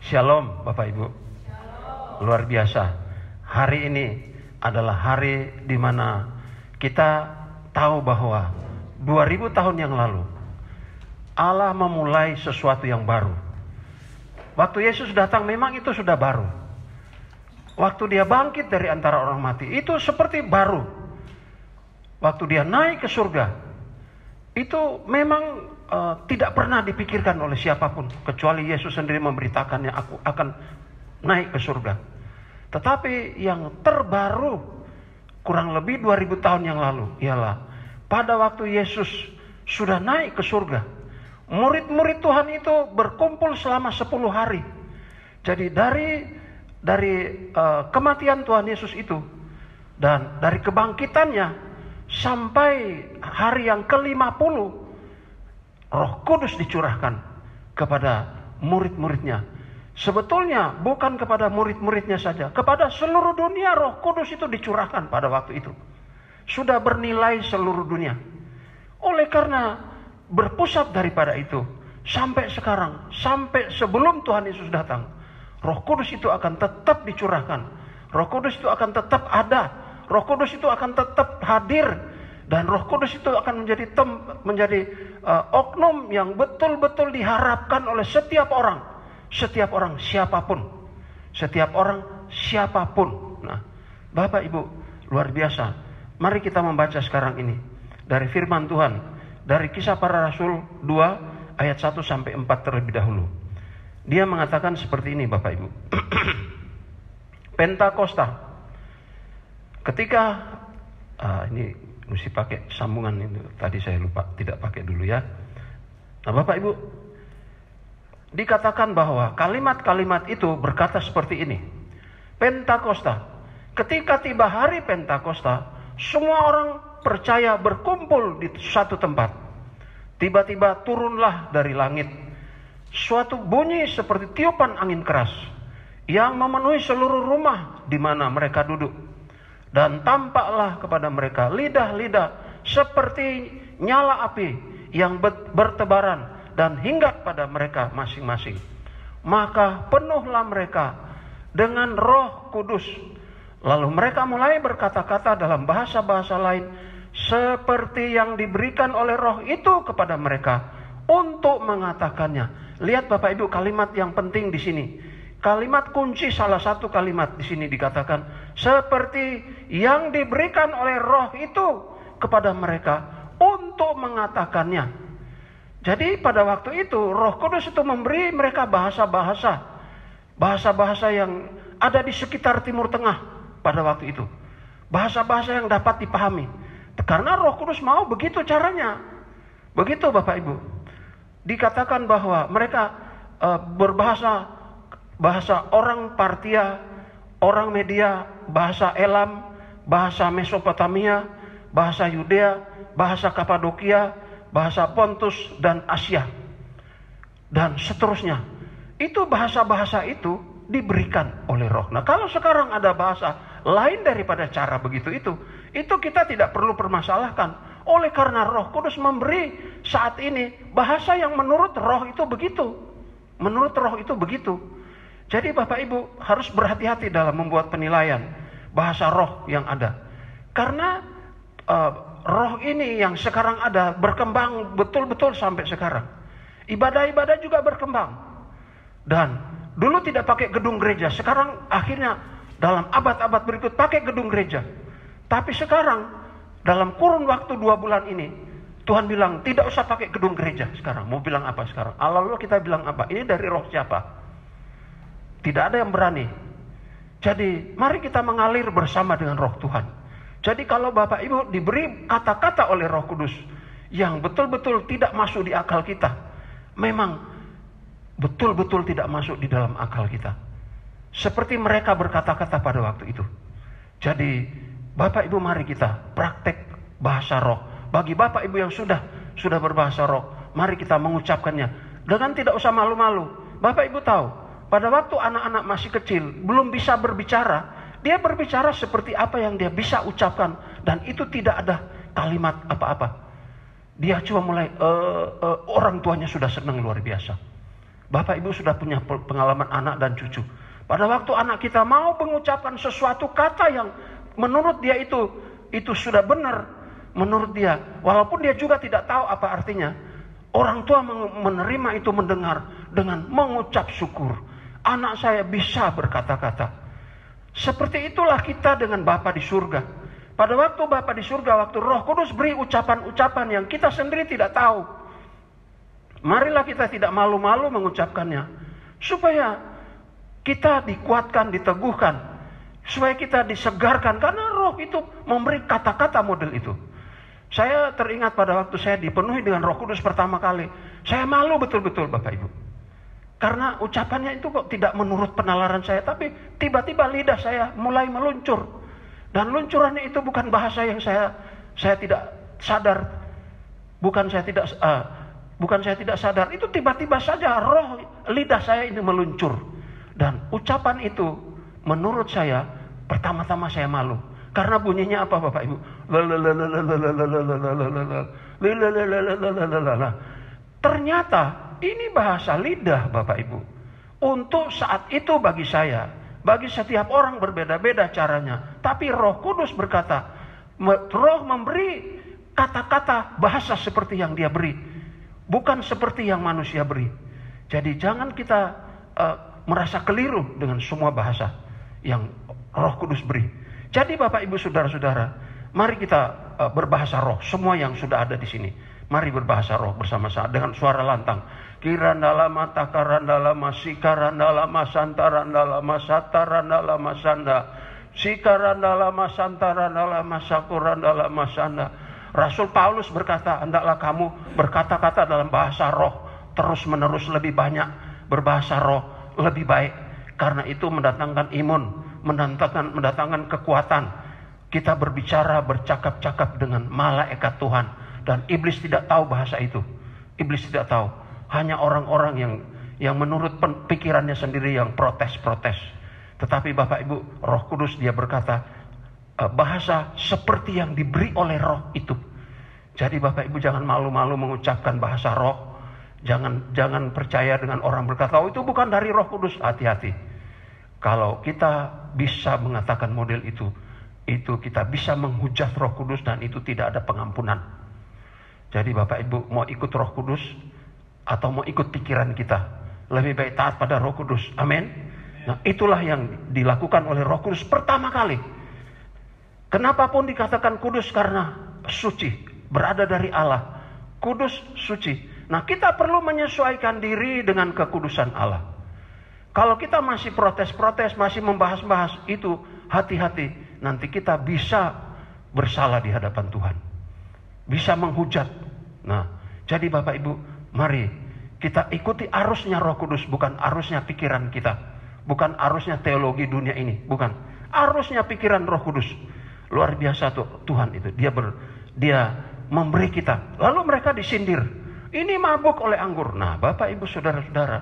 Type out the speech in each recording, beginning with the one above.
Shalom Bapak Ibu. Luar biasa. Hari ini adalah hari di mana kita tahu bahwa 2000 tahun yang lalu Allah memulai sesuatu yang baru. Waktu Yesus datang memang itu sudah baru. Waktu dia bangkit dari antara orang mati itu seperti baru. Waktu dia naik ke surga itu memang tidak pernah dipikirkan oleh siapapun kecuali Yesus sendiri memberitakannya, aku akan naik ke surga. Tetapi yang terbaru kurang lebih 2000 tahun yang lalu ialah pada waktu Yesus sudah naik ke surga, murid-murid Tuhan itu berkumpul selama 10 hari. Jadi dari kematian Tuhan Yesus itu dan dari kebangkitannya sampai hari yang ke-50, Roh Kudus dicurahkan kepada murid-muridnya. Sebetulnya bukan kepada murid-muridnya saja, kepada seluruh dunia Roh Kudus itu dicurahkan pada waktu itu. Sudah bernilai seluruh dunia. Oleh karena berpusat daripada itu, sampai sekarang, sampai sebelum Tuhan Yesus datang, Roh Kudus itu akan tetap dicurahkan. Roh Kudus itu akan tetap ada. Roh Kudus itu akan tetap hadir. Dan Roh Kudus itu akan menjadi oknum yang betul-betul diharapkan oleh setiap orang siapapun. Setiap orang siapapun. Nah, Bapak Ibu, luar biasa. Mari kita membaca sekarang ini dari firman Tuhan, dari Kisah Para Rasul 2 ayat 1 sampai 4 terlebih dahulu. Dia mengatakan seperti ini, Bapak Ibu. Pentakosta. Ketika ini mesti pakai sambungan itu. Tadi saya lupa, tidak pakai dulu ya. Nah, Bapak Ibu, dikatakan bahwa kalimat-kalimat itu berkata seperti ini. Pentakosta. Ketika tiba hari Pentakosta, semua orang percaya berkumpul di satu tempat. Tiba-tiba turunlah dari langit suatu bunyi seperti tiupan angin keras yang memenuhi seluruh rumah di mana mereka duduk. Dan tampaklah kepada mereka lidah-lidah seperti nyala api yang bertebaran dan hinggap pada mereka masing-masing. Maka penuhlah mereka dengan Roh Kudus. Lalu mereka mulai berkata-kata dalam bahasa-bahasa lain seperti yang diberikan oleh Roh itu kepada mereka untuk mengatakannya. Lihat Bapak Ibu kalimat yang penting di sini. Kalimat kunci, salah satu kalimat di sini dikatakan seperti yang diberikan oleh Roh itu kepada mereka untuk mengatakannya. Jadi pada waktu itu Roh Kudus itu memberi mereka bahasa-bahasa yang ada di sekitar Timur Tengah pada waktu itu. Bahasa-bahasa yang dapat dipahami. Karena Roh Kudus mau begitu caranya. Begitu Bapak Ibu. Dikatakan bahwa mereka berbahasa orang Partia, orang Media, bahasa Elam, bahasa Mesopotamia, bahasa Yudea, bahasa Kapadokia, bahasa Pontus dan Asia. Dan seterusnya. Itu bahasa-bahasa itu diberikan oleh Roh. Nah, kalau sekarang ada bahasa lain daripada cara begitu itu kita tidak perlu permasalahkan. Oleh karena Roh Kudus memberi saat ini bahasa yang menurut Roh itu begitu. Menurut Roh itu begitu. Jadi Bapak Ibu harus berhati-hati dalam membuat penilaian bahasa roh yang ada. Karena roh ini yang sekarang ada berkembang betul-betul sampai sekarang. Ibadah-ibadah juga berkembang. Dan dulu tidak pakai gedung gereja. Sekarang akhirnya dalam abad-abad berikut pakai gedung gereja. Tapi sekarang dalam kurun waktu 2 bulan ini Tuhan bilang tidak usah pakai gedung gereja sekarang. Mau bilang apa sekarang? Lalu kita bilang apa? Ini dari roh siapa? Tidak ada yang berani. Jadi mari kita mengalir bersama dengan Roh Tuhan. Jadi kalau Bapak Ibu diberi kata-kata oleh Roh Kudus yang betul-betul tidak masuk di akal kita, memang betul-betul tidak masuk di dalam akal kita. Seperti mereka berkata-kata pada waktu itu. Jadi Bapak Ibu mari kita praktek bahasa roh. Bagi Bapak Ibu yang sudah berbahasa roh, mari kita mengucapkannya dengan tidak usah malu-malu. Bapak Ibu tahu, pada waktu anak-anak masih kecil, belum bisa berbicara, dia berbicara seperti apa yang dia bisa ucapkan. Dan itu tidak ada kalimat apa-apa. Dia cuma mulai, orang tuanya sudah senang luar biasa. Bapak Ibu sudah punya pengalaman anak dan cucu. Pada waktu anak kita mau mengucapkan sesuatu kata yang menurut dia itu sudah benar, menurut dia, walaupun dia juga tidak tahu apa artinya, orang tua menerima itu, mendengar dengan mengucap syukur. Anak saya bisa berkata-kata. Seperti itulah kita dengan Bapa di surga. Pada waktu Bapa di surga, waktu Roh Kudus beri ucapan-ucapan yang kita sendiri tidak tahu, marilah kita tidak malu-malu mengucapkannya, supaya kita dikuatkan, diteguhkan, supaya kita disegarkan, karena Roh itu memberi kata-kata model itu. Saya teringat pada waktu saya dipenuhi dengan Roh Kudus pertama kali, saya malu betul-betul Bapak Ibu, karena ucapannya itu kok tidak menurut penalaran saya, tapi tiba-tiba lidah saya mulai meluncur, dan luncurannya itu bukan bahasa yang saya tidak sadar, bukan saya tidak sadar, itu tiba-tiba saja roh lidah saya ini meluncur. Dan ucapan itu menurut saya pertama-tama saya malu. Karena bunyinya apa Bapak Ibu? Ternyata ini bahasa lidah Bapak Ibu. Untuk saat itu bagi saya, bagi setiap orang berbeda-beda caranya. Tapi Roh Kudus berkata, Roh memberi kata-kata bahasa seperti yang Dia beri, bukan seperti yang manusia beri. Jadi jangan kita merasa keliru dengan semua bahasa yang Roh Kudus beri. Jadi Bapak Ibu Saudara-saudara, mari kita berbahasa roh. Semua yang sudah ada di sini, mari berbahasa roh bersama-sama dengan suara lantang. Kirandalama takarandalama sikarandalama santarandalama satarandalama sanda sikarandalama santarandalama sakurandalama sanda. Rasul Paulus berkata, hendaklah kamu berkata-kata dalam bahasa roh terus menerus, lebih banyak berbahasa roh lebih baik, karena itu mendatangkan imun, mendatangkan kekuatan. Kita berbicara, bercakap-cakap dengan malaikat Tuhan, dan iblis tidak tahu bahasa itu. Iblis tidak tahu, hanya orang-orang yang menurut pikirannya sendiri yang protes-protes. Tetapi Bapak Ibu, Roh Kudus Dia berkata bahasa seperti yang diberi oleh roh itu. Jadi Bapak Ibu jangan malu-malu mengucapkan bahasa roh. Jangan percaya dengan orang berkata, oh itu bukan dari Roh Kudus. Hati-hati. Kalau kita bisa mengatakan model itu kita bisa menghujat Roh Kudus, dan itu tidak ada pengampunan. Jadi Bapak Ibu mau ikut Roh Kudus atau mau ikut pikiran kita, lebih baik taat pada Roh Kudus. Amin. Nah, itulah yang dilakukan oleh Roh Kudus pertama kali. Kenapa pun dikatakan kudus? Karena suci, berada dari Allah. Kudus, suci. Nah, kita perlu menyesuaikan diri dengan kekudusan Allah. Kalau kita masih protes-protes, masih membahas-bahas itu, hati-hati. Nanti kita bisa bersalah di hadapan Tuhan, bisa menghujat. Nah, jadi Bapak Ibu, mari kita ikuti arusnya Roh Kudus, bukan arusnya pikiran kita, bukan arusnya teologi dunia ini, bukan. Arusnya pikiran Roh Kudus. Luar biasa tuh Tuhan itu. Dia memberi kita. Lalu mereka disindir. Ini mabuk oleh anggur. Nah, Bapak Ibu Saudara-saudara,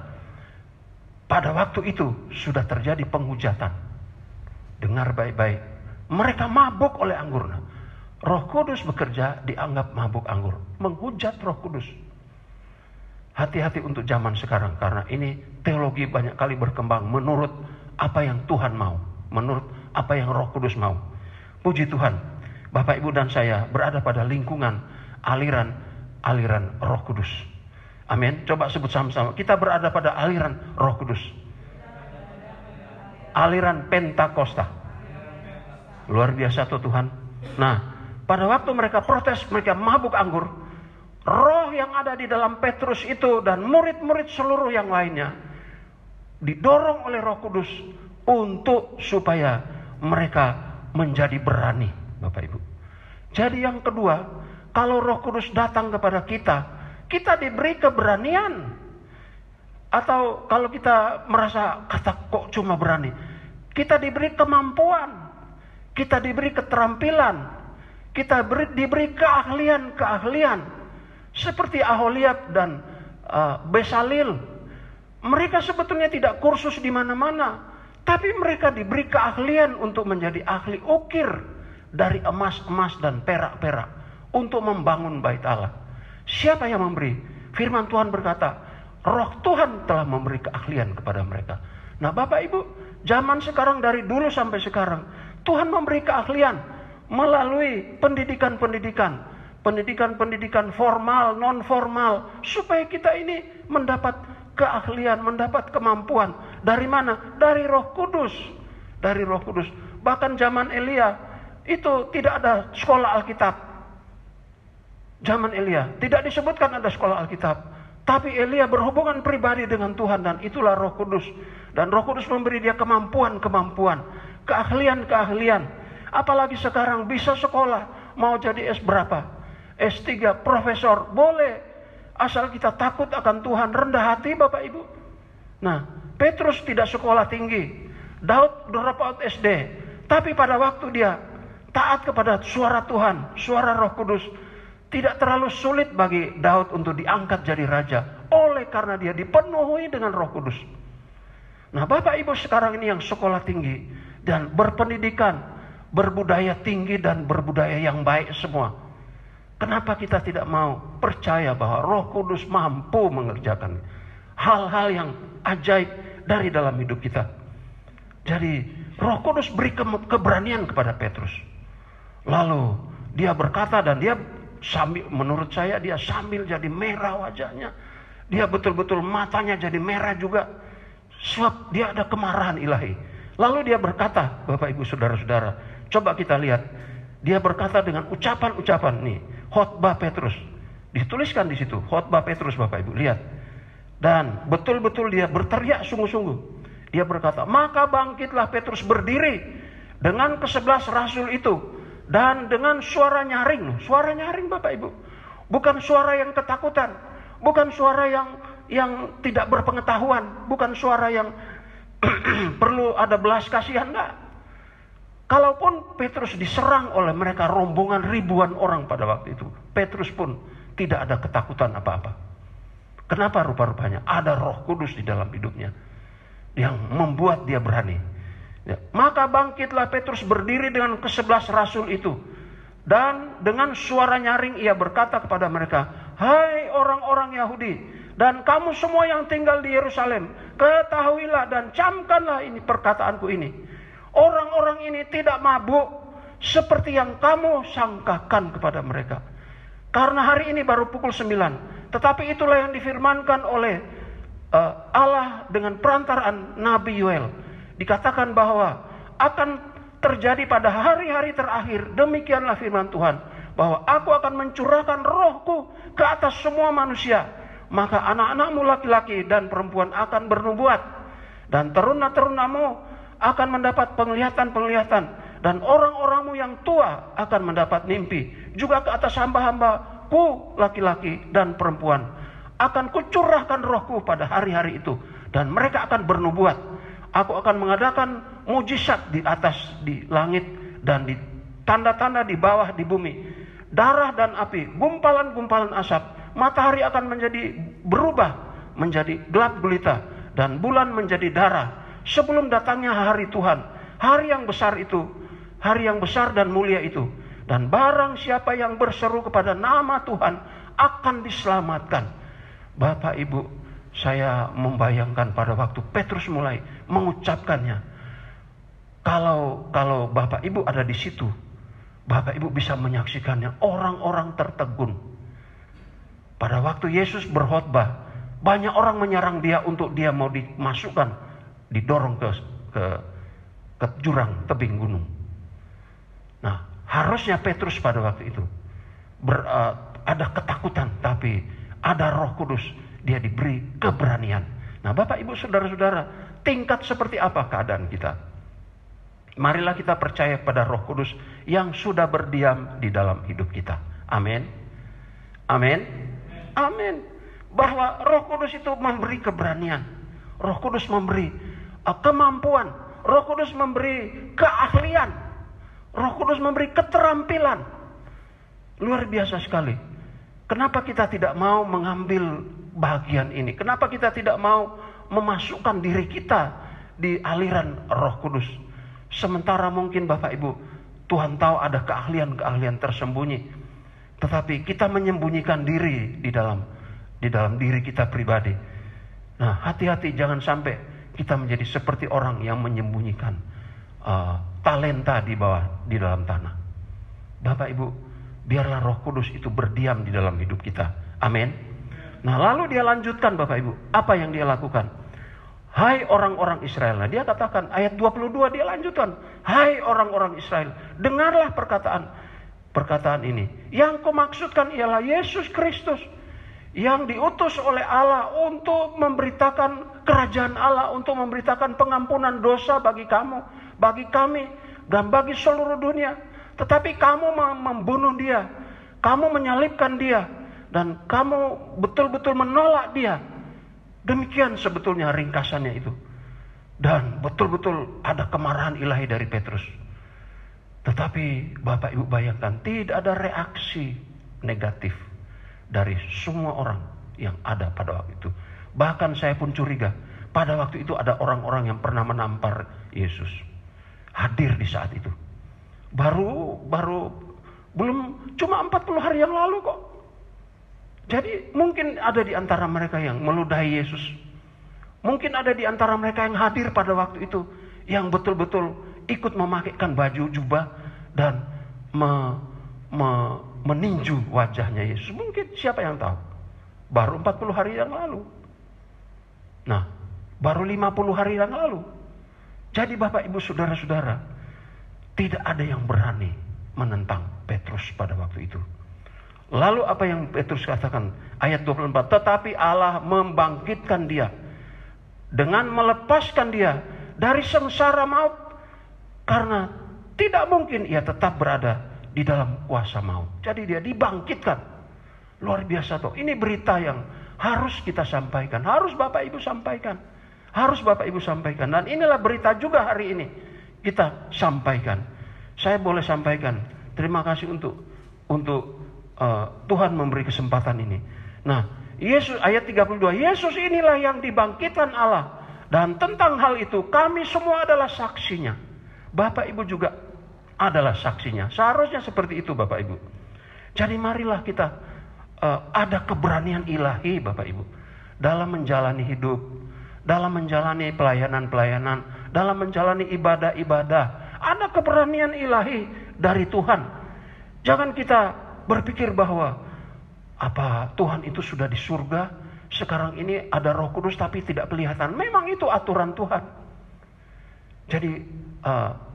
pada waktu itu sudah terjadi penghujatan. Dengar baik-baik. Mereka mabuk oleh anggur. Nah, Roh Kudus bekerja, dianggap mabuk anggur. Menghujat Roh Kudus. Hati-hati untuk zaman sekarang, karena ini teologi banyak kali berkembang menurut apa yang Tuhan mau, menurut apa yang Roh Kudus mau. Puji Tuhan, Bapak Ibu dan saya berada pada lingkungan aliran Roh Kudus. Amin. Coba sebut sama-sama. Kita berada pada aliran Roh Kudus. Aliran Pentakosta. Luar biasa tuh Tuhan. Nah, pada waktu mereka protes, mereka mabuk anggur, roh yang ada di dalam Petrus itu dan murid-murid seluruh yang lainnya didorong oleh Roh Kudus untuk supaya mereka menjadi berani, Bapak Ibu. Jadi yang kedua, kalau Roh Kudus datang kepada kita diberi keberanian. Atau kalau kita merasa kok cuma berani, kita diberi kemampuan, kita diberi keterampilan, kita diberi keahlian. Seperti Aholiab dan Besalil. Mereka sebetulnya tidak kursus di mana-mana, tapi mereka diberi keahlian untuk menjadi ahli ukir dari emas-emas dan perak-perak untuk membangun bait Allah. Siapa yang memberi? Firman Tuhan berkata, Roh Tuhan telah memberi keahlian kepada mereka. Nah Bapak Ibu, zaman sekarang dari dulu sampai sekarang, Tuhan memberi keahlian melalui pendidikan formal, non formal, supaya kita ini mendapat keahlian, mendapat kemampuan. Dari mana? Dari Roh Kudus. Dari Roh Kudus. Bahkan zaman Elia itu tidak ada sekolah Alkitab. Zaman Elia tidak disebutkan ada sekolah Alkitab. Tapi Elia berhubungan pribadi dengan Tuhan, dan itulah Roh Kudus. Dan Roh Kudus memberi dia kemampuan-kemampuan, keahlian-keahlian. Apalagi sekarang bisa sekolah, mau jadi S berapa? S3, profesor, boleh. Asal kita takut akan Tuhan, rendah hati Bapak Ibu. Nah, Petrus tidak sekolah tinggi. Daud dropout SD. Tapi pada waktu dia taat kepada suara Tuhan, suara Roh Kudus, tidak terlalu sulit bagi Daud untuk diangkat jadi raja. Oleh karena dia dipenuhi dengan Roh Kudus. Nah Bapak Ibu sekarang ini yang sekolah tinggi dan berpendidikan, berbudaya tinggi dan berbudaya yang baik semua. Kenapa kita tidak mau percaya bahwa Roh Kudus mampu mengerjakan hal-hal yang ajaib dari dalam hidup kita? Jadi Roh Kudus beri keberanian kepada Petrus. Lalu dia berkata, dan dia sambil, menurut saya dia sambil jadi merah wajahnya. Dia betul-betul matanya jadi merah juga. Sebab dia ada kemarahan ilahi. Lalu dia berkata, Bapak Ibu Saudara-saudara, coba kita lihat. Dia berkata dengan ucapan-ucapan nih, khotbah Petrus. Dituliskan di situ, khotbah Petrus Bapak Ibu, lihat. Dan betul-betul dia berteriak sungguh-sungguh. Dia berkata, maka bangkitlah Petrus berdiri dengan ke-11 rasul itu. Dan dengan suara nyaring Bapak Ibu. Bukan suara yang ketakutan. Bukan suara yang tidak berpengetahuan. Bukan suara yang perlu ada belas kasihan. Enggak. Kalaupun Petrus diserang oleh mereka rombongan ribuan orang pada waktu itu, Petrus pun tidak ada ketakutan apa-apa. Kenapa? Rupa-rupanya ada Roh Kudus di dalam hidupnya yang membuat dia berani. Ya. Maka bangkitlah Petrus berdiri dengan ke-11 rasul itu. Dan dengan suara nyaring ia berkata kepada mereka, hai orang-orang Yahudi, dan kamu semua yang tinggal di Yerusalem, ketahuilah dan camkanlah ini perkataanku ini. Orang-orang ini tidak mabuk seperti yang kamu sangkakan kepada mereka. Karena hari ini baru pukul 9. Tetapi itulah yang difirmankan oleh Allah dengan perantaraan Nabi Yoel. Dikatakan bahwa akan terjadi pada hari-hari terakhir. Demikianlah firman Tuhan. Bahwa aku akan mencurahkan rohku ke atas semua manusia. Maka anak-anakmu laki-laki dan perempuan akan bernubuat. Dan teruna-terunamu akan mendapat penglihatan-penglihatan. Dan orang-orangmu yang tua akan mendapat mimpi. Juga ke atas hamba-hambaku laki-laki dan perempuan. Akan kucurahkan rohku pada hari-hari itu. Dan mereka akan bernubuat. Aku akan mengadakan mujizat di atas, di langit, dan di tanda-tanda di bawah, di bumi. Darah dan api, gumpalan-gumpalan asap. Matahari akan berubah menjadi gelap gulita. Dan bulan menjadi darah. Sebelum datangnya hari Tuhan. Hari yang besar itu. Hari yang besar dan mulia itu. Dan barang siapa yang berseru kepada nama Tuhan akan diselamatkan. Bapak Ibu, saya membayangkan pada waktu Petrus mulai mengucapkannya. Kalau Bapak Ibu ada di situ, Bapak Ibu bisa menyaksikannya. Orang-orang tertegun. Pada waktu Yesus berkhotbah, banyak orang menyerang dia untuk dia mau dimasukkan, didorong ke jurang tebing gunung. Nah, harusnya Petrus pada waktu itu ada ketakutan, tapi ada Roh Kudus. Dia diberi keberanian. Nah Bapak Ibu Saudara-saudara, tingkat seperti apa keadaan kita? Marilah kita percaya pada Roh Kudus yang sudah berdiam di dalam hidup kita. Amin. Amin. Amin. Bahwa Roh Kudus itu memberi keberanian. Roh Kudus memberi kemampuan. Roh Kudus memberi keahlian. Roh Kudus memberi keterampilan. Luar biasa sekali. Kenapa kita tidak mau mengambil bagian ini? Kenapa kita tidak mau memasukkan diri kita di aliran Roh Kudus? Sementara mungkin Bapak Ibu, Tuhan tahu ada keahlian-keahlian tersembunyi. Tetapi kita menyembunyikan diri di dalam diri kita pribadi. Nah, hati-hati jangan sampai kita menjadi seperti orang yang menyembunyikan talenta di dalam tanah. Bapak Ibu, biarlah Roh Kudus itu berdiam di dalam hidup kita. Amin. Nah, lalu dia lanjutkan Bapak Ibu, apa yang dia lakukan? Hai orang-orang Israel. Nah, dia katakan ayat 22 dia lanjutkan. Hai orang-orang Israel, dengarlah perkataan ini. Yang kumaksudkan ialah Yesus Kristus yang diutus oleh Allah untuk memberitakan kerajaan Allah, untuk memberitakan pengampunan dosa bagi kamu, bagi kami, dan bagi seluruh dunia. Tetapi kamu membunuh dia, kamu menyalibkan dia, dan kamu betul-betul menolak dia. Demikian sebetulnya ringkasannya itu. Dan betul-betul ada kemarahan ilahi dari Petrus. Tetapi Bapak Ibu bayangkan, tidak ada reaksi negatif dari semua orang yang ada pada waktu itu. Bahkan saya pun curiga, pada waktu itu ada orang-orang yang pernah menampar Yesus hadir di saat itu. Baru belum cuma 40 hari yang lalu kok. Jadi mungkin ada di antara mereka yang meludahi Yesus. Mungkin ada di antara mereka yang hadir pada waktu itu, yang betul-betul ikut memakaikan baju jubah dan meninju wajahnya Yesus. Mungkin siapa yang tahu. Baru 40 hari yang lalu. Nah, baru 50 hari yang lalu. Jadi Bapak Ibu Saudara-saudara, tidak ada yang berani menentang Petrus pada waktu itu. Lalu apa yang Petrus katakan? Ayat 24. Tetapi Allah membangkitkan dia dengan melepaskan dia dari sengsara maut. Karena tidak mungkin ia tetap berada di dalam kuasa maut. Jadi dia dibangkitkan. Luar biasa toh. Ini berita yang harus kita sampaikan. Harus Bapak Ibu sampaikan. Harus Bapak Ibu sampaikan. Dan inilah berita juga hari ini kita sampaikan. Saya boleh sampaikan. Terima kasih untuk Tuhan memberi kesempatan ini. Nah, Yesus ayat 32. Yesus inilah yang dibangkitkan Allah. Dan tentang hal itu kami semua adalah saksinya. Bapak Ibu juga adalah saksinya. Seharusnya seperti itu Bapak Ibu. Jadi marilah kita ada keberanian ilahi Bapak Ibu. Dalam menjalani hidup. Dalam menjalani pelayanan-pelayanan. Dalam menjalani ibadah-ibadah. Ada keberanian ilahi dari Tuhan. Jangan kita berpikir bahwa Tuhan itu sudah di surga, sekarang ini ada Roh Kudus tapi tidak kelihatan. Memang itu aturan Tuhan. Jadi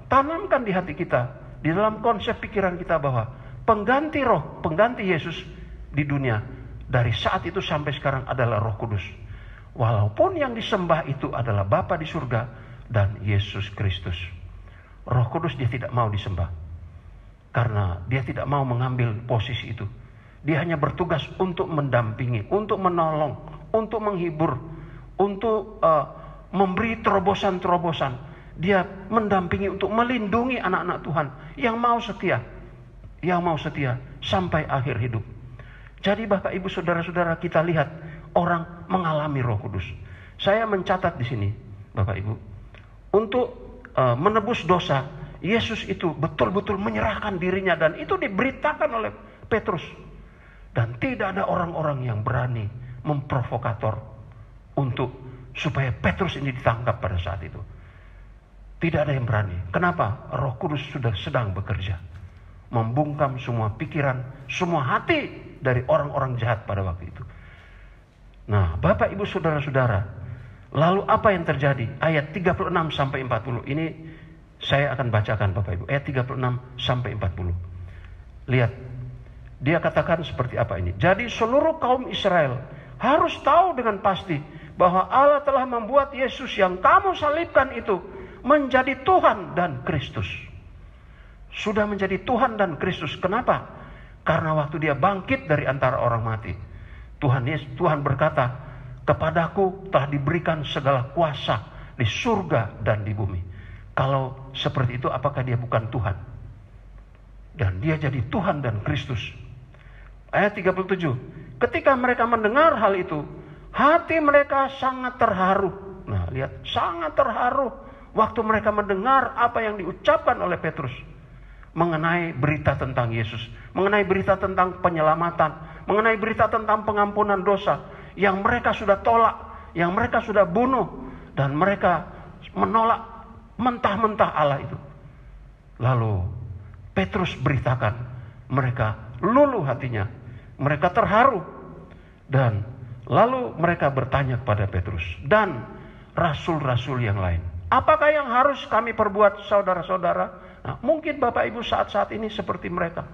tanamkan di hati kita, di dalam konsep pikiran kita bahwa pengganti Yesus di dunia dari saat itu sampai sekarang adalah Roh Kudus. Walaupun yang disembah itu adalah Bapa di surga dan Yesus Kristus. Roh Kudus dia tidak mau disembah. Karena dia tidak mau mengambil posisi itu. Dia hanya bertugas untuk mendampingi, untuk menolong, untuk menghibur, untuk memberi terobosan-terobosan. Dia mendampingi untuk melindungi anak-anak Tuhan yang mau setia sampai akhir hidup. Jadi Bapak Ibu Saudara-saudara, kita lihat orang mengalami Roh Kudus. Saya mencatat di sini Bapak Ibu, untuk menebus dosa, Yesus itu betul-betul menyerahkan dirinya, dan itu diberitakan oleh Petrus. Dan tidak ada orang-orang yang berani memprovokator supaya Petrus ini ditangkap pada saat itu. Tidak ada yang berani. Kenapa? Roh Kudus sudah sedang bekerja. Membungkam semua pikiran, semua hati dari orang-orang jahat pada waktu itu. Nah, Bapak Ibu Saudara-saudara, lalu apa yang terjadi? Ayat 36 sampai 40 ini saya akan bacakan Bapak Ibu. Ayat 36 sampai 40. Lihat. Dia katakan seperti apa ini. Jadi seluruh kaum Israel harus tahu dengan pasti bahwa Allah telah membuat Yesus yang kamu salibkan itu menjadi Tuhan dan Kristus. Sudah menjadi Tuhan dan Kristus. Kenapa? Karena waktu dia bangkit dari antara orang mati, Tuhan berkata, kepadaku telah diberikan segala kuasa di surga dan di bumi. Kalau seperti itu, apakah dia bukan Tuhan? Dan dia jadi Tuhan dan Kristus. Ayat 37. Ketika mereka mendengar hal itu, hati mereka sangat terharu. Nah, lihat, sangat terharu waktu mereka mendengar apa yang diucapkan oleh Petrus mengenai berita tentang Yesus, mengenai berita tentang penyelamatan, mengenai berita tentang pengampunan dosa yang mereka sudah tolak, yang mereka sudah bunuh. Dan mereka menolak mentah-mentah Allah itu. Lalu Petrus beritakan, mereka luluh hatinya, mereka terharu. Dan lalu mereka bertanya kepada Petrus dan rasul-rasul yang lain, apakah yang harus kami perbuat, saudara-saudara? Nah, mungkin Bapak Ibu saat-saat ini seperti mereka.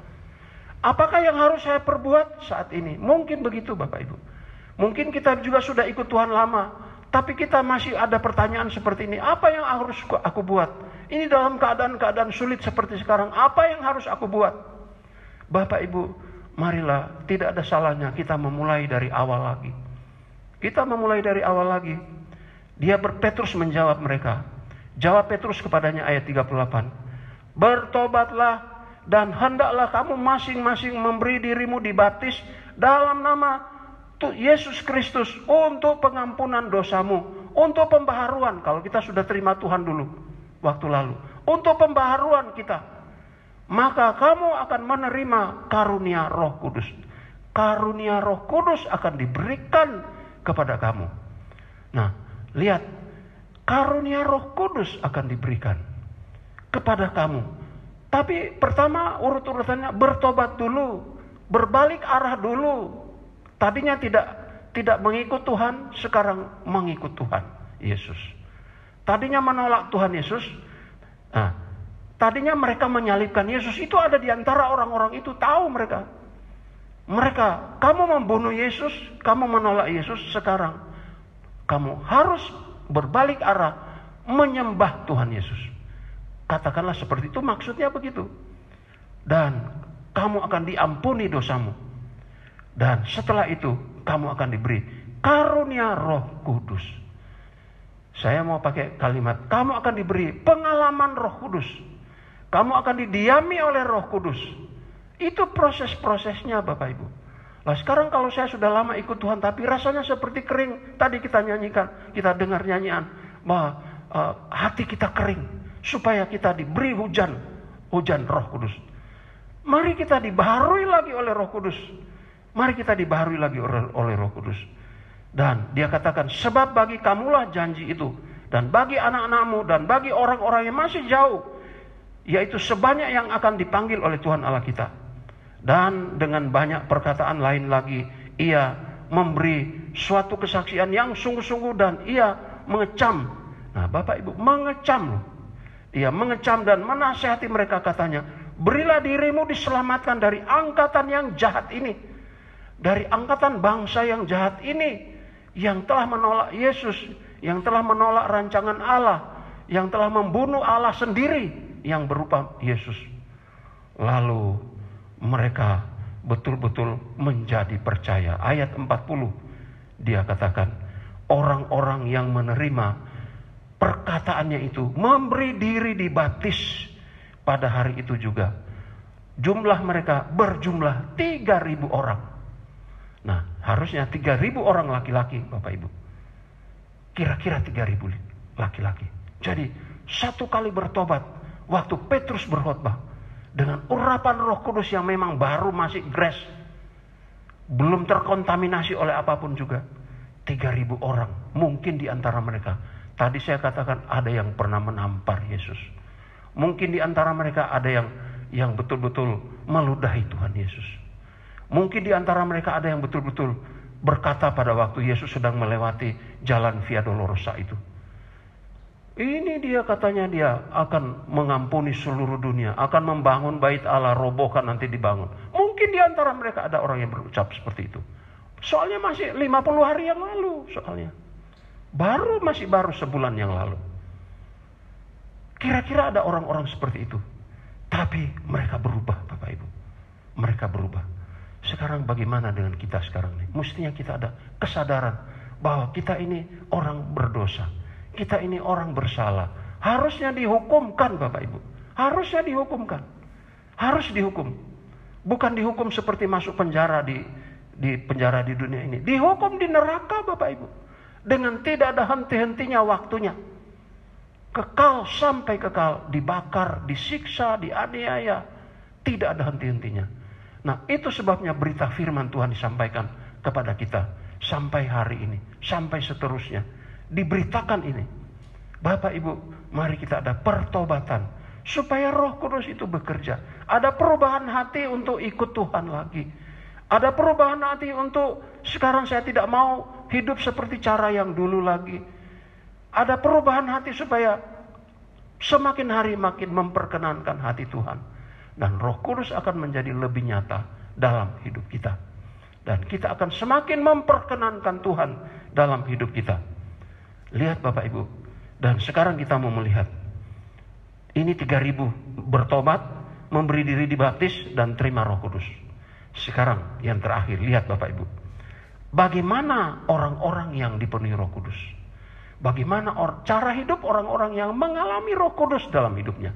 Apakah yang harus saya perbuat saat ini? Mungkin begitu Bapak Ibu. Mungkin kita juga sudah ikut Tuhan lama, tapi kita masih ada pertanyaan seperti ini. Apa yang harus aku buat? Ini dalam keadaan-keadaan sulit seperti sekarang, apa yang harus aku buat? Bapak Ibu, marilah, tidak ada salahnya kita memulai dari awal lagi. Kita memulai dari awal lagi. Petrus menjawab mereka. Jawab Petrus kepadanya ayat 38. Bertobatlah dan hendaklah kamu masing-masing memberi dirimu dibaptis dalam nama Yesus Kristus untuk pengampunan dosamu, untuk pembaharuan. Kalau kita sudah terima Tuhan dulu waktu lalu, untuk pembaharuan kita, maka kamu akan menerima karunia Roh Kudus. Karunia Roh Kudus akan diberikan kepada kamu. Nah, lihat, karunia Roh Kudus akan diberikan kepada kamu. Tapi pertama urut-urutannya bertobat dulu, berbalik arah dulu. Tadinya tidak mengikut Tuhan, sekarang mengikut Tuhan Yesus. Tadinya menolak Tuhan Yesus. Nah, tadinya mereka menyalibkan Yesus. Itu ada di antara orang-orang itu, tahu mereka. Kamu membunuh Yesus, kamu menolak Yesus, sekarang kamu harus berbalik arah menyembah Tuhan Yesus. Katakanlah seperti itu, maksudnya begitu. Dan kamu akan diampuni dosamu. Dan setelah itu kamu akan diberi karunia Roh Kudus. Saya mau pakai kalimat, kamu akan diberi pengalaman Roh Kudus. Kamu akan didiami oleh Roh Kudus. Itu proses-prosesnya Bapak Ibu. Nah sekarang kalau saya sudah lama ikut Tuhan, tapi rasanya seperti kering. Tadi kita nyanyikan, kita dengar nyanyian, bahwa hati kita kering. Supaya kita diberi hujan Roh Kudus. Mari kita dibaharui lagi oleh Roh Kudus. Mari kita dibaharui lagi oleh Roh Kudus. Dan dia katakan, sebab bagi kamulah janji itu, dan bagi anak-anakmu, dan bagi orang-orang yang masih jauh, yaitu sebanyak yang akan dipanggil oleh Tuhan Allah kita. Dan dengan banyak perkataan lain lagi, ia memberi suatu kesaksian yang sungguh-sungguh, dan ia mengecam. Nah Bapak Ibu, mengecam loh. Ia mengecam dan menasihati mereka, katanya, berilah dirimu diselamatkan dari angkatan yang jahat ini. Dari angkatan bangsa yang jahat ini, yang telah menolak Yesus, yang telah menolak rancangan Allah, yang telah membunuh Allah sendiri yang berupa Yesus. Lalu mereka betul-betul menjadi percaya. Ayat 40, dia katakan, orang-orang yang menerima perkataannya itu memberi diri dibaptis pada hari itu juga. Jumlah mereka berjumlah 3.000 orang. Nah, harusnya 3.000 orang laki-laki, Bapak Ibu. Kira-kira 3.000 laki-laki. Jadi, satu kali bertobat waktu Petrus berkhotbah dengan urapan Roh Kudus yang memang baru, masih fresh, belum terkontaminasi oleh apapun juga. 3.000 orang, mungkin di antara mereka, tadi saya katakan ada yang pernah menampar Yesus. Mungkin di antara mereka ada yang betul-betul meludahi Tuhan Yesus. Mungkin di antara mereka ada yang betul-betul berkata pada waktu Yesus sedang melewati jalan Via Dolorosa itu, ini dia katanya dia akan mengampuni seluruh dunia, akan membangun bait Allah, robohkan nanti dibangun. Mungkin di antara mereka ada orang yang berucap seperti itu. Soalnya masih 50 hari yang lalu soalnya. Masih baru sebulan yang lalu. Kira-kira ada orang-orang seperti itu. Tapi mereka berubah Bapak Ibu. Mereka berubah. Sekarang bagaimana dengan kita sekarang nih? Mestinya kita ada kesadaran bahwa kita ini orang berdosa. Kita ini orang bersalah. Harusnya dihukumkan Bapak Ibu. Harusnya dihukumkan. Harus dihukum. Bukan dihukum seperti masuk penjara di penjara di dunia ini. Dihukum di neraka Bapak Ibu. Dengan tidak ada henti-hentinya waktunya. Kekal sampai kekal. Dibakar, disiksa, dianiaya. Tidak ada henti-hentinya. Nah itu sebabnya berita firman Tuhan disampaikan kepada kita. sampai hari ini, sampai seterusnya. Diberitakan ini. Bapak Ibu, mari kita ada pertobatan supaya Roh Kudus itu bekerja. Ada perubahan hati untuk ikut Tuhan lagi. Ada perubahan hati untuk sekarang saya tidak mau hidup seperti cara yang dulu lagi. Ada perubahan hati supaya semakin hari makin memperkenankan hati Tuhan. Dan Roh Kudus akan menjadi lebih nyata dalam hidup kita. Dan kita akan semakin memperkenankan Tuhan dalam hidup kita. Lihat Bapak Ibu. Dan sekarang kita mau melihat. Ini 3.000 bertobat, memberi diri dibaptis, dan terima Roh Kudus. Sekarang yang terakhir, lihat Bapak Ibu. Bagaimana orang-orang yang dipenuhi Roh Kudus? Bagaimana cara hidup orang-orang yang mengalami Roh Kudus dalam hidupnya?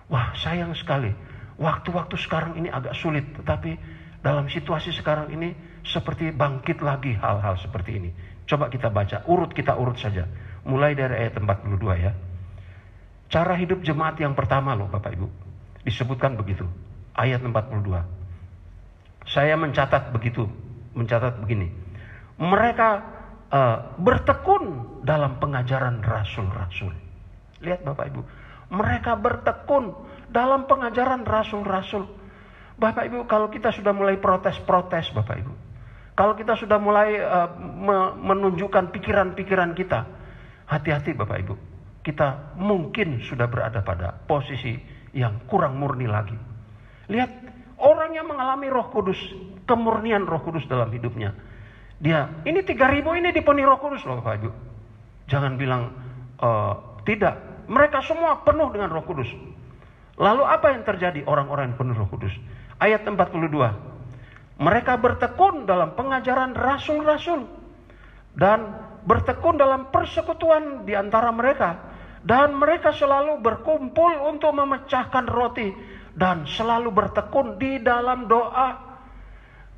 Wah, sayang sekali. Waktu-waktu sekarang ini agak sulit. Tetapi dalam situasi sekarang ini seperti bangkit lagi hal-hal seperti ini. Coba kita baca, kita urut saja. Mulai dari ayat 42 ya. Cara hidup jemaat yang pertama loh Bapak Ibu. Disebutkan begitu. Ayat 42. Saya mencatat begini. Mereka bertekun dalam pengajaran rasul-rasul. Lihat Bapak Ibu. Mereka bertekun dalam pengajaran rasul-rasul. Bapak Ibu, kalau kita sudah mulai protes-protes Bapak Ibu. Kalau kita sudah mulai menunjukkan pikiran-pikiran kita. Hati-hati Bapak Ibu. Kita mungkin sudah berada pada posisi yang kurang murni lagi. Lihat, orang yang mengalami Roh Kudus, kemurnian Roh Kudus dalam hidupnya. Ini 3.000 ini dipenuhi Roh Kudus loh Bapak Ibu. Jangan bilang tidak. Mereka semua penuh dengan Roh Kudus. Lalu apa yang terjadi orang-orang yang penuh Roh Kudus? Ayat 42. Mereka bertekun dalam pengajaran rasul-rasul. Dan bertekun dalam persekutuan di antara mereka. Dan mereka selalu berkumpul untuk memecahkan roti. Dan selalu bertekun di dalam doa.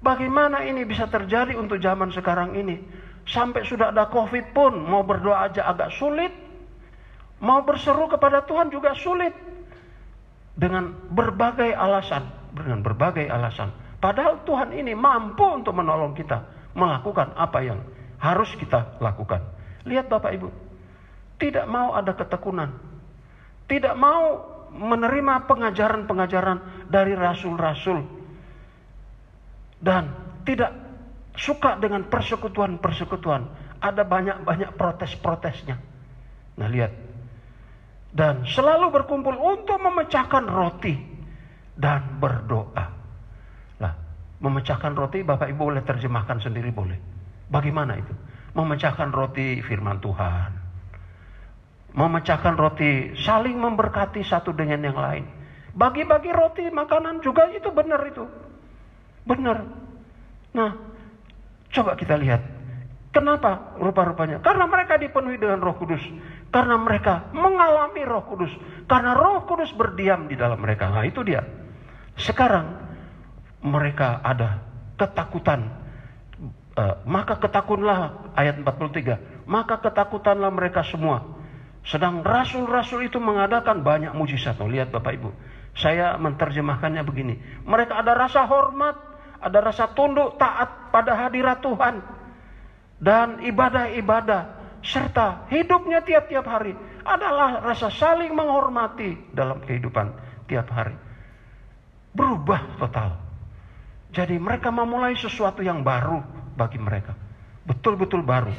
Bagaimana ini bisa terjadi untuk zaman sekarang ini? Sampai sudah ada COVID pun, mau berdoa aja agak sulit. Mau berseru kepada Tuhan juga sulit. Dengan berbagai alasan. Padahal Tuhan ini mampu untuk menolong kita. Melakukan apa yang harus kita lakukan. Lihat Bapak Ibu. Tidak mau ada ketekunan. Tidak mau menerima pengajaran-pengajaran dari rasul-rasul. Dan tidak suka dengan persekutuan-persekutuan. Ada banyak-banyak protes-protesnya. Nah lihat. Dan selalu berkumpul untuk memecahkan roti. Dan berdoa. Nah, memecahkan roti Bapak Ibu boleh terjemahkan sendiri boleh. Bagaimana itu? Memecahkan roti firman Tuhan. Memecahkan roti, saling memberkati satu dengan yang lain. Bagi-bagi roti, makanan juga itu benar itu. Benar. Nah, coba kita lihat. Kenapa rupa-rupanya? Karena mereka dipenuhi dengan Roh Kudus. Karena mereka mengalami Roh Kudus. Karena Roh Kudus berdiam di dalam mereka. Nah, itu dia. Sekarang mereka ada ketakutan. Maka ketakutanlah, ayat 43. Maka ketakutanlah mereka semua. Sedang rasul-rasul itu mengadakan banyak mujizat. Lihat Bapak Ibu. Saya menerjemahkannya begini. Mereka ada rasa hormat. Ada rasa tunduk taat pada hadirat Tuhan. Dan ibadah-ibadah. Serta hidupnya tiap-tiap hari. Adalah rasa saling menghormati dalam kehidupan tiap hari. Berubah total. Jadi mereka memulai sesuatu yang baru bagi mereka. Betul-betul baru.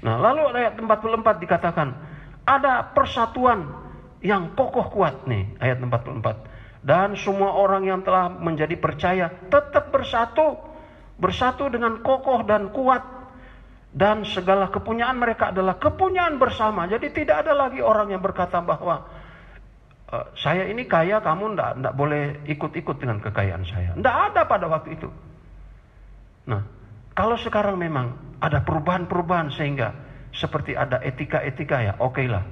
Nah lalu ayat 44 dikatakan. Ada persatuan yang kokoh kuat nih. Ayat 44. Dan semua orang yang telah menjadi percaya tetap bersatu. Bersatu dengan kokoh dan kuat. Dan segala kepunyaan mereka adalah kepunyaan bersama. Jadi tidak ada lagi orang yang berkata bahwa saya ini kaya, kamu tidak boleh ikut-ikut dengan kekayaan saya. Tidak ada pada waktu itu. Nah, kalau sekarang memang ada perubahan-perubahan sehingga seperti ada etika-etika ya, oke lah.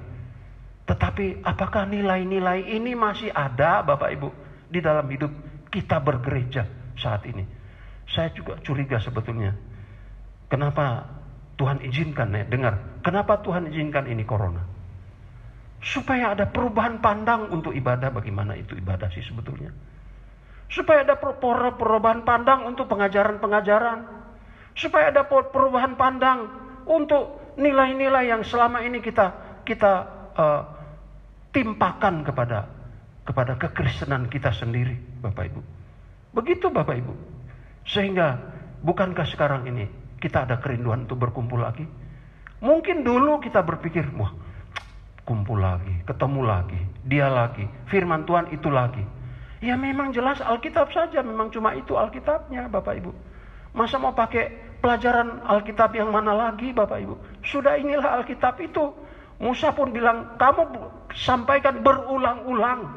Tetapi apakah nilai-nilai ini masih ada Bapak Ibu di dalam hidup kita bergereja saat ini? Saya juga curiga sebetulnya. Kenapa Tuhan izinkan ya, dengar. Kenapa Tuhan izinkan ini corona? Supaya ada perubahan pandang untuk ibadah. Bagaimana itu ibadah sih sebetulnya? Supaya ada perubahan pandang untuk pengajaran-pengajaran. Supaya ada perubahan pandang untuk nilai-nilai yang selama ini kita timpakan kepada kekristenan kita sendiri, Bapak Ibu. Begitu Bapak Ibu. Sehingga bukankah sekarang ini kita ada kerinduan untuk berkumpul lagi? Mungkin dulu kita berpikir, wah, kumpul lagi, ketemu lagi, dia lagi, firman Tuhan itu lagi. Ya memang jelas Alkitab saja, memang cuma itu Alkitabnya Bapak Ibu. Masa mau pakai pelajaran Alkitab yang mana lagi Bapak Ibu? Sudah inilah Alkitab itu. Musa pun bilang, kamu sampaikan berulang-ulang.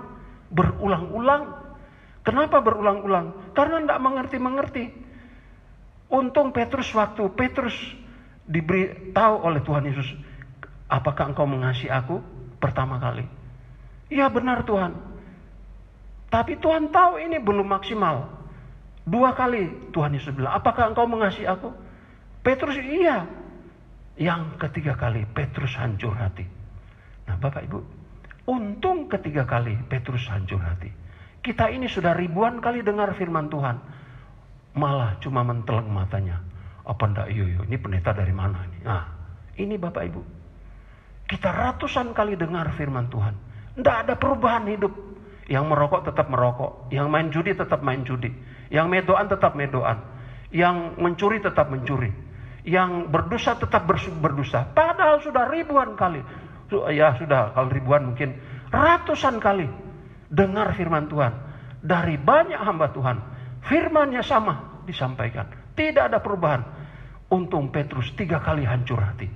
Berulang-ulang. Kenapa berulang-ulang? Karena tidak mengerti-mengerti. Untung Petrus, waktu Petrus diberi tahu oleh Tuhan Yesus, apakah engkau mengasihi aku? Pertama kali. Ya benar Tuhan. Tapi Tuhan tahu ini belum maksimal. 2 kali Tuhan Yesus bilang, apakah engkau mengasihi aku? Petrus, iya. Yang ketiga kali Petrus hancur hati. Nah Bapak Ibu, untung ketiga kali Petrus hancur hati. Kita ini sudah ribuan kali dengar firman Tuhan, malah cuma menteleng matanya. Apa ndak iyo, ini pendeta dari mana ini? Nah, ini Bapak Ibu. Kita ratusan kali dengar firman Tuhan. Ndak ada perubahan hidup. Yang merokok tetap merokok, yang main judi tetap main judi, yang medoan tetap medoan, yang mencuri tetap mencuri, yang berdosa tetap berdosa. Padahal sudah ribuan kali. Ya sudah, kalau ribuan mungkin ratusan kali dengar firman Tuhan dari banyak hamba Tuhan. Firman-Nya sama disampaikan, tidak ada perubahan. Untung Petrus 3 kali hancur hati.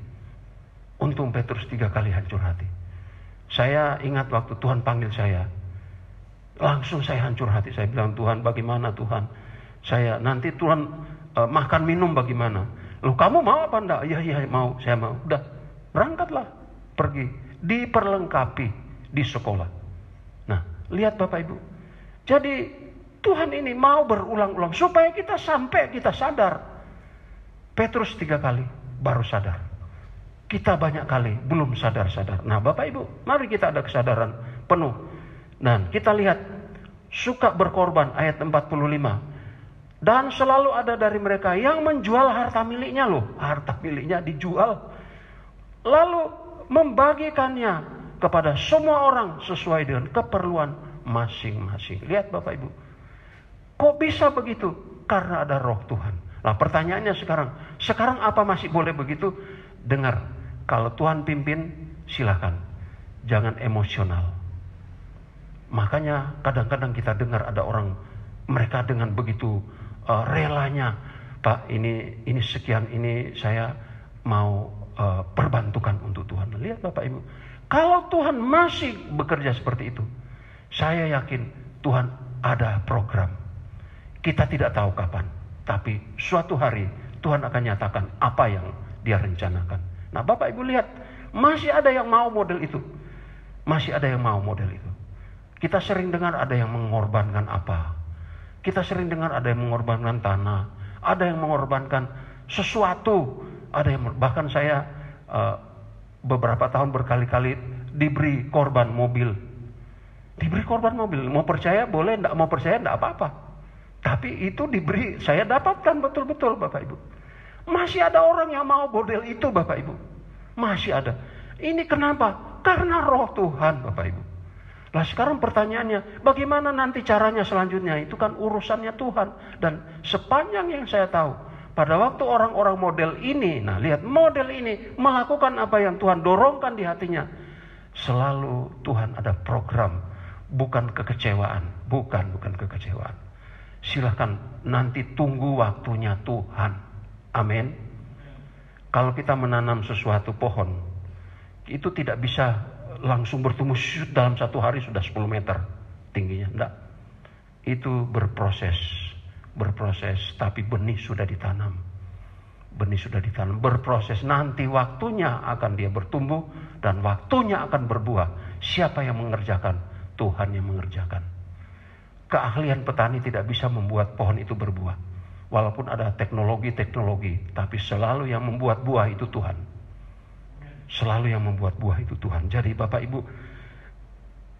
Untung Petrus 3 kali hancur hati. Saya ingat waktu Tuhan panggil saya, langsung saya hancur hati. Saya bilang, Tuhan bagaimana Tuhan? Saya nanti Tuhan makan minum bagaimana? Loh kamu mau apa enggak? Iya mau, saya mau. Udah, berangkatlah, pergi. Diperlengkapi di sekolah. Nah, lihat Bapak Ibu. Jadi Tuhan ini mau berulang-ulang supaya kita sampai kita sadar. Petrus 3 kali baru sadar. Kita banyak kali belum sadar-sadar. Nah Bapak Ibu, mari kita ada kesadaran penuh. Dan kita lihat, suka berkorban ayat 45. Dan selalu ada dari mereka yang menjual harta miliknya loh. Harta miliknya dijual. Lalu membagikannya kepada semua orang sesuai dengan keperluan masing-masing. Lihat Bapak Ibu. Kok bisa begitu? Karena ada roh Tuhan. Nah pertanyaannya sekarang apa masih boleh begitu? Dengar, kalau Tuhan pimpin silakan. Jangan emosional. Makanya kadang-kadang kita dengar ada orang, mereka dengan begitu relanya, Pak ini sekian, ini saya mau perbantukan untuk Tuhan. Lihat Bapak Ibu, kalau Tuhan masih bekerja seperti itu, saya yakin Tuhan ada program. Kita tidak tahu kapan, tapi suatu hari Tuhan akan nyatakan apa yang Dia rencanakan. Nah Bapak Ibu lihat, masih ada yang mau model itu. Masih ada yang mau model itu. Kita sering dengar ada yang mengorbankan apa. Kita sering dengar ada yang mengorbankan tanah. Ada yang mengorbankan sesuatu. Ada yang, bahkan saya beberapa tahun berkali-kali diberi korban mobil. Diberi korban mobil. Mau percaya boleh, enggak mau percaya enggak apa-apa. Tapi itu diberi, saya dapatkan betul-betul Bapak Ibu. Masih ada orang yang mau model itu Bapak Ibu. Masih ada. Ini kenapa? Karena roh Tuhan Bapak Ibu. Nah sekarang pertanyaannya, bagaimana nanti caranya selanjutnya? Itu kan urusannya Tuhan. Dan sepanjang yang saya tahu, pada waktu orang-orang model ini, nah lihat model ini melakukan apa yang Tuhan dorongkan di hatinya, selalu Tuhan ada program, bukan kekecewaan, bukan kekecewaan. Silahkan nanti tunggu waktunya Tuhan. Amin. Kalau kita menanam sesuatu pohon, itu tidak bisa langsung bertumbuh dalam 1 hari sudah 10 meter tingginya. Enggak. Itu berproses, tapi benih sudah ditanam. Berproses, nanti waktunya akan dia bertumbuh dan waktunya akan berbuah. Siapa yang mengerjakan? Tuhan yang mengerjakan. Keahlian petani tidak bisa membuat pohon itu berbuah. Walaupun ada teknologi, tapi selalu yang membuat buah itu Tuhan. Selalu yang membuat buah itu Tuhan. Jadi Bapak Ibu,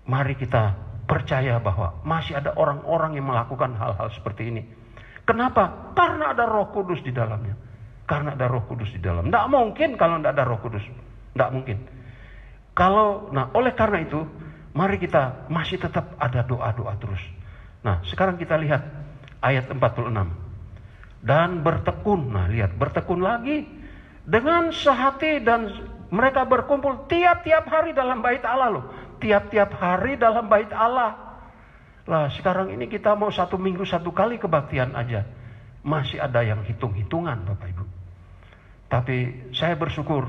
mari kita percaya bahwa masih ada orang-orang yang melakukan hal-hal seperti ini. Kenapa? Karena ada Roh Kudus di dalamnya. Karena ada Roh Kudus di dalam. Tidak mungkin kalau tidak ada Roh Kudus. Tidak mungkin. Oleh karena itu, mari kita masih tetap ada doa-doa terus. Nah, sekarang kita lihat ayat 46. Dan bertekun, lihat, bertekun lagi dengan sehati, dan mereka berkumpul tiap-tiap hari dalam bait Allah loh. Tiap-tiap hari dalam bait Allah. Lah, sekarang ini kita mau 1 minggu 1 kali kebaktian aja. Masih ada yang hitung-hitungan, Bapak Ibu. Tapi saya bersyukur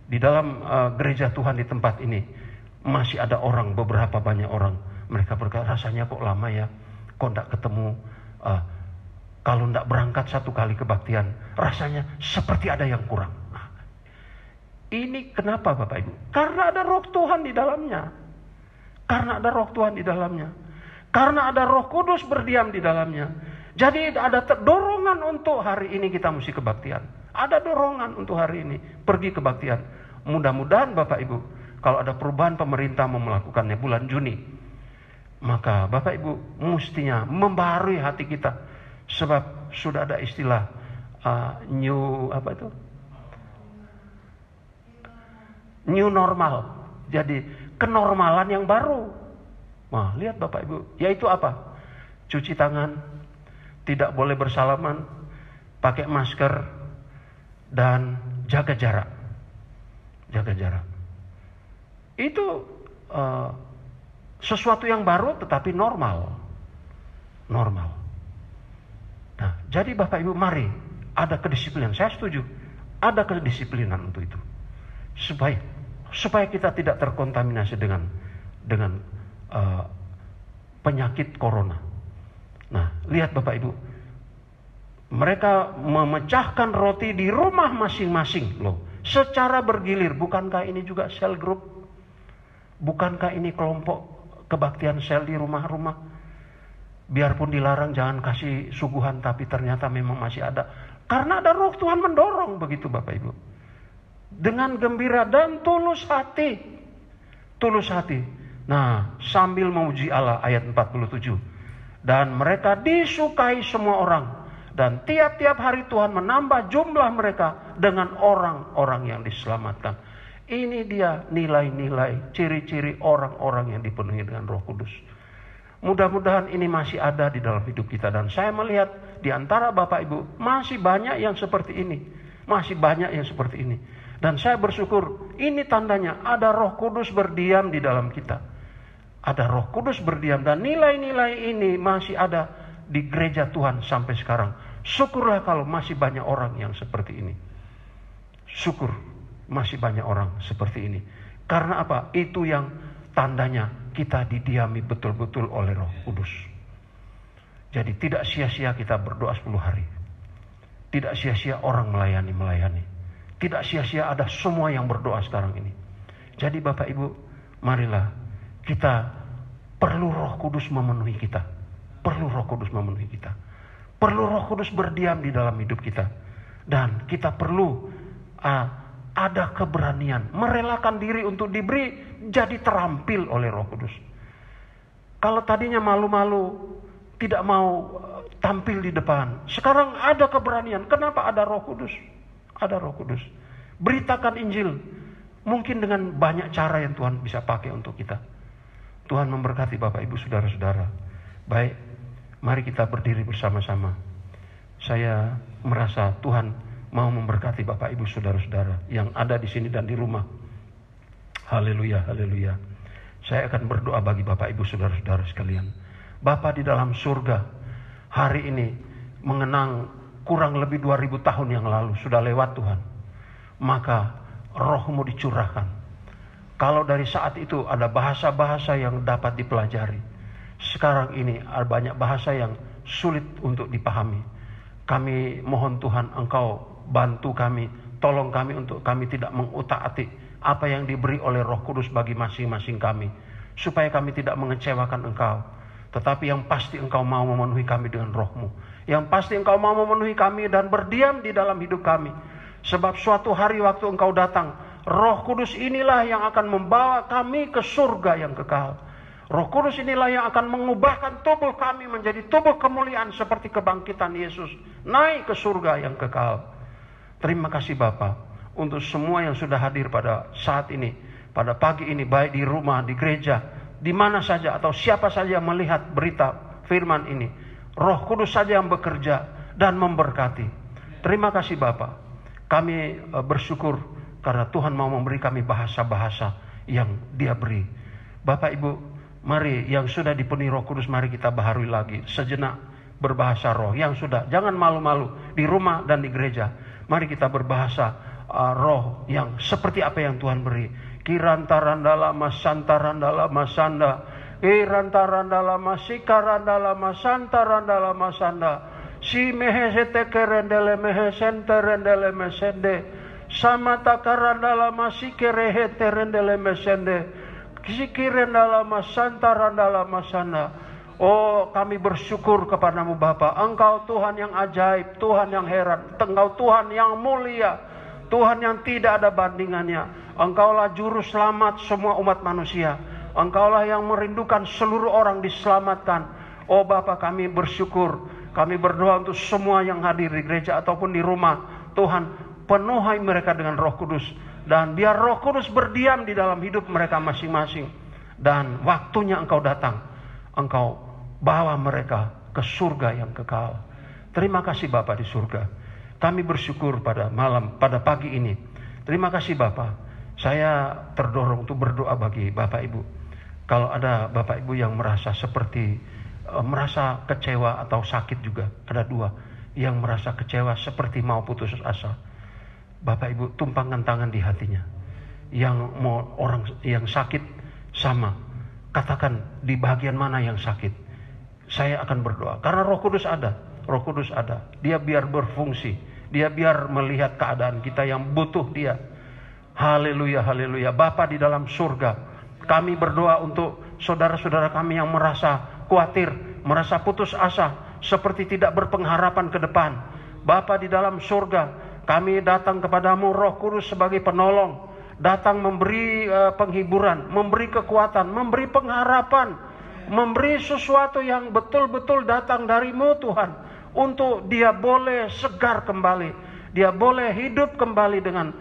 di dalam gereja Tuhan di tempat ini masih ada orang, beberapa banyak orang. Mereka berkata, rasanya kok lama ya, kok tidak ketemu. Kalau tidak berangkat 1 kali kebaktian, rasanya seperti ada yang kurang. Ini kenapa Bapak Ibu? Karena ada Roh Tuhan di dalamnya. Karena ada Roh Tuhan di dalamnya. Karena ada Roh Kudus berdiam di dalamnya. Jadi ada dorongan untuk hari ini kita mesti kebaktian. Ada dorongan untuk hari ini pergi kebaktian. Mudah-mudahan Bapak Ibu, kalau ada perubahan pemerintah mau melakukannya bulan Juni, maka Bapak Ibu mestinya membaharui hati kita. Sebab sudah ada istilah new normal. Jadi kenormalan yang baru. Wah, lihat Bapak Ibu, yaitu apa? Cuci tangan, tidak boleh bersalaman, pakai masker, dan jaga jarak. Jaga jarak. Itu sesuatu yang baru tetapi normal. Normal. Nah, jadi Bapak Ibu, mari ada kedisiplinan. Saya setuju, ada kedisiplinan untuk itu. Supaya kita tidak terkontaminasi dengan penyakit corona. Nah, lihat Bapak Ibu, mereka memecahkan roti di rumah masing-masing loh, secara bergilir. Bukankah ini juga sel group? Bukankah ini kelompok kebaktian sel di rumah-rumah? Biarpun dilarang jangan kasih suguhan, tapi ternyata memang masih ada. Karena ada Roh Tuhan mendorong begitu Bapak Ibu. Dengan gembira dan tulus hati. Tulus hati. Nah, sambil memuji Allah, ayat 47. Dan mereka disukai semua orang. Dan tiap-tiap hari Tuhan menambah jumlah mereka dengan orang-orang yang diselamatkan. Ini dia nilai-nilai, ciri-ciri orang-orang yang dipenuhi dengan Roh Kudus. Mudah-mudahan ini masih ada di dalam hidup kita. Dan saya melihat di antara Bapak Ibu masih banyak yang seperti ini. Masih banyak yang seperti ini. Dan saya bersyukur ini tandanya ada Roh Kudus berdiam di dalam kita. Ada Roh Kudus berdiam, dan nilai-nilai ini masih ada di gereja Tuhan sampai sekarang. Syukurlah kalau masih banyak orang yang seperti ini. Syukur masih banyak orang seperti ini. Karena apa? Itu yang tandanya kita didiami betul-betul oleh Roh Kudus. Jadi tidak sia-sia kita berdoa 10 hari. Tidak sia-sia orang melayani. Tidak sia-sia ada semua yang berdoa sekarang ini. Jadi Bapak Ibu, marilah kita perlu Roh Kudus memenuhi kita. Perlu Roh Kudus memenuhi kita. Perlu Roh Kudus berdiam di dalam hidup kita. Dan kita perlu ada keberanian, merelakan diri untuk diberi jadi terampil oleh Roh Kudus. Kalau tadinya malu-malu, tidak mau tampil di depan, sekarang ada keberanian. Kenapa? Ada Roh Kudus. Ada Roh Kudus. Beritakan Injil. Mungkin dengan banyak cara yang Tuhan bisa pakai untuk kita. Tuhan memberkati Bapak Ibu saudara-saudara. Baik, mari kita berdiri bersama-sama. Saya merasa Tuhan mau memberkati Bapak Ibu saudara-saudara yang ada di sini dan di rumah. Haleluya, haleluya. Saya akan berdoa bagi Bapak Ibu saudara-saudara sekalian. Bapa di dalam surga, hari ini mengenang kurang lebih 2000 tahun yang lalu sudah lewat Tuhan. Maka Roh-Mu dicurahkan. Kalau dari saat itu ada bahasa-bahasa yang dapat dipelajari, sekarang ini ada banyak bahasa yang sulit untuk dipahami. Kami mohon Tuhan, Engkau bantu kami, tolong kami untuk kami tidak mengutak-atik apa yang diberi oleh Roh Kudus bagi masing-masing kami, supaya kami tidak mengecewakan Engkau. Tetapi yang pasti Engkau mau memenuhi kami dengan Roh-Mu. Yang pasti Engkau mau memenuhi kami dan berdiam di dalam hidup kami. Sebab suatu hari waktu Engkau datang, Roh Kudus inilah yang akan membawa kami ke surga yang kekal. Roh Kudus inilah yang akan mengubahkan tubuh kami menjadi tubuh kemuliaan seperti kebangkitan Yesus, naik ke surga yang kekal. Terima kasih Bapa untuk semua yang sudah hadir pada saat ini, pada pagi ini, baik di rumah, di gereja, di mana saja, atau siapa saja yang melihat berita firman ini. Roh Kudus saja yang bekerja dan memberkati. Terima kasih Bapa. Kami bersyukur karena Tuhan mau memberi kami bahasa-bahasa yang Dia beri. Bapak Ibu, mari yang sudah dipenuhi Roh Kudus, mari kita baharui lagi sejenak berbahasa roh. Yang sudah, jangan malu-malu di rumah dan di gereja. Mari kita berbahasa roh yang seperti apa yang Tuhan beri. Kirantarandala masantarandala masanda, kirantarandala masikarandala masantarandala masanda, si mehesete kerendele mehesente rendele mesende, samata karandala masikerehete rendele mesende, sikirendala masantarandala masanda. Oh, kami bersyukur kepadamu Bapa. Engkau Tuhan yang ajaib, Tuhan yang heran, Engkau Tuhan yang mulia, Tuhan yang tidak ada bandingannya. Engkaulah juru selamat semua umat manusia. Engkaulah yang merindukan seluruh orang diselamatkan. Oh Bapa, kami bersyukur. Kami berdoa untuk semua yang hadir di gereja ataupun di rumah. Tuhan, penuhi mereka dengan Roh Kudus. Dan biar Roh Kudus berdiam di dalam hidup mereka masing-masing. Dan waktunya Engkau datang, Engkau bawa mereka ke surga yang kekal. Terima kasih Bapa di surga. Kami bersyukur pada pada pagi ini. Terima kasih Bapa. Saya terdorong untuk berdoa bagi Bapak Ibu. Kalau ada Bapak Ibu yang merasa seperti merasa kecewa atau sakit juga, ada dua yang merasa kecewa seperti mau putus asa. Bapak Ibu tumpangkan tangan di hatinya. Yang mau orang yang sakit sama, katakan di bagian mana yang sakit. Saya akan berdoa karena Roh Kudus ada. Roh Kudus ada. Dia biar berfungsi. Dia biar melihat keadaan kita yang butuh Dia. Haleluya, haleluya. Bapa di dalam surga, kami berdoa untuk saudara-saudara kami yang merasa khawatir, merasa putus asa, seperti tidak berpengharapan ke depan. Bapa di dalam surga, kami datang kepadamu Roh Kudus sebagai penolong. Datang memberi penghiburan, memberi kekuatan, memberi pengharapan, memberi sesuatu yang betul-betul datang darimu Tuhan. Untuk dia boleh segar kembali, dia boleh hidup kembali dengan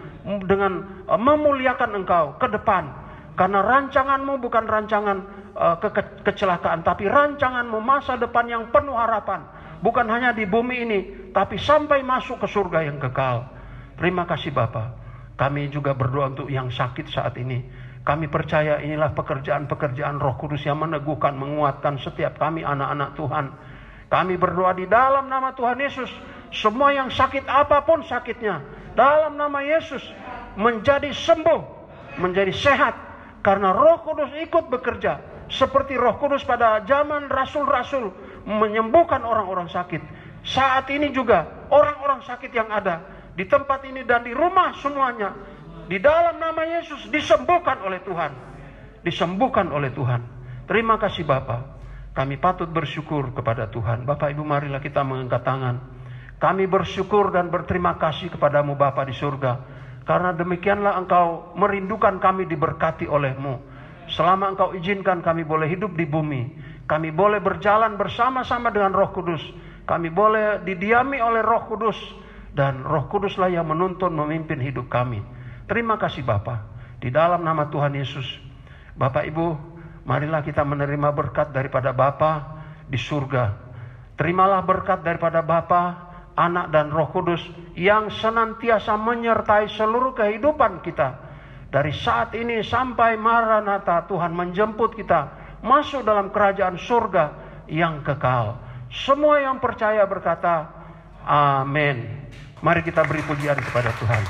memuliakan Engkau ke depan. Karena rancanganmu bukan rancangan kecelakaan, tapi rancanganmu masa depan yang penuh harapan. Bukan hanya di bumi ini, tapi sampai masuk ke surga yang kekal. Terima kasih Bapa. Kami juga berdoa untuk yang sakit saat ini. Kami percaya inilah pekerjaan-pekerjaan Roh Kudus yang meneguhkan, menguatkan setiap kami anak-anak Tuhan. Kami berdoa di dalam nama Tuhan Yesus. Semua yang sakit apapun sakitnya, dalam nama Yesus menjadi sembuh, menjadi sehat. Karena Roh Kudus ikut bekerja. Seperti Roh Kudus pada zaman Rasul-Rasul menyembuhkan orang-orang sakit. Saat ini juga orang-orang sakit yang ada di tempat ini dan di rumah semuanya, di dalam nama Yesus disembuhkan oleh Tuhan. Disembuhkan oleh Tuhan. Terima kasih Bapa. Kami patut bersyukur kepada Tuhan. Bapak Ibu, marilah kita mengangkat tangan. Kami bersyukur dan berterima kasih kepadamu Bapa di surga. Karena demikianlah Engkau merindukan kami diberkati oleh-Mu. Selama Engkau izinkan kami boleh hidup di bumi. Kami boleh berjalan bersama-sama dengan Roh Kudus. Kami boleh didiami oleh Roh Kudus. Dan Roh Kuduslah yang menuntun memimpin hidup kami. Terima kasih Bapa. Di dalam nama Tuhan Yesus. Bapak Ibu, marilah kita menerima berkat daripada Bapa di surga. Terimalah berkat daripada Bapa, Anak dan Roh Kudus yang senantiasa menyertai seluruh kehidupan kita. Dari saat ini sampai Maranatha, Tuhan menjemput kita masuk dalam kerajaan surga yang kekal. Semua yang percaya berkata, amin. Mari kita beri pujian kepada Tuhan.